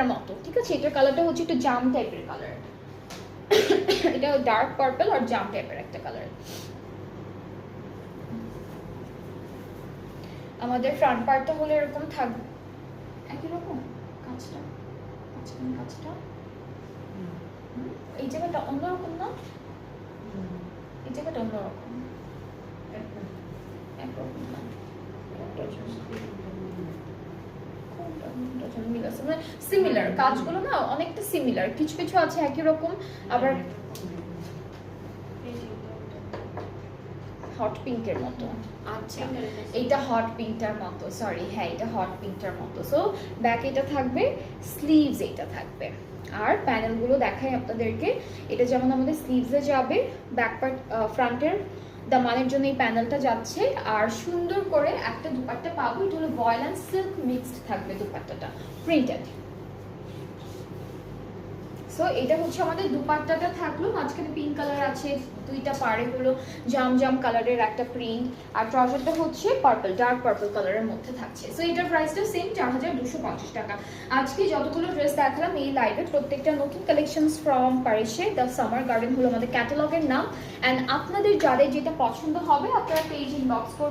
মতো, ঠিক আছে। এটার কালারটা হচ্ছে একটু জাম টাইপের কালার, এটা ডার্ক পার্পল আর জাম টাইপের একটা কালার। আমাদের ফ্রন্ট পার্টটা হলো এরকম থাকবে, একই রকম কাজটা, কাজটা এই জায়গাটা অন্যরকম না, এই জায়গাটা অন্যরকম, একরকম না, সিমিলার কাজগুলো না অনেকটা সিমিলার, কিছু কিছু আছে একই রকম, আবার হট পিঙ্কের মতো। আচ্ছা, এইটা হট পিঙ্কটার মতো, সরি, হ্যাঁ এটা হট পিঙ্কটার মতো। সো ব্যাক এটা থাকবে, স্লিভস এটা থাকবে, আর প্যানেলগুলো দেখাই আপনাদেরকে। এটা যেমন আমাদের স্লিভসে যাবে, ব্যাক পার্ট ফ্রন্টের দামানের জন্য এই প্যানেলটা যাচ্ছে, আর সুন্দর করে একটা দুপাট্টা পাবো, এটা হলো ভয়েল অ্যান্ড সিল্ক মিক্সড থাকবে দুপাট্টাটা, প্রিন্টেড। সো এটা হচ্ছে আমাদের দুপাট্টাটা থাকলো, মাঝখানে পিঙ্ক কালার আছে, দুইটা পাড়ে হলো জাম জাম কালারের একটা প্রিন্ট, আর ট্রাউজারটা হচ্ছে পার্পল, ডার্ক পার্পল কালারের মধ্যে থাকছে। সো এটার প্রাইসটা সেম 4250 টাকা। আজকে যতগুলো ড্রেস দেখালাম এই লাইভে প্রত্যেকটা নতুন কালেকশনস ফ্রম প্যারিসে, দ্য সামার গার্ডেন হলো আমাদের ক্যাটালগের নাম। অ্যান্ড আপনাদের যাদের যেটা পছন্দ হবে আপনারা পেজ ইনবক্স করবেন।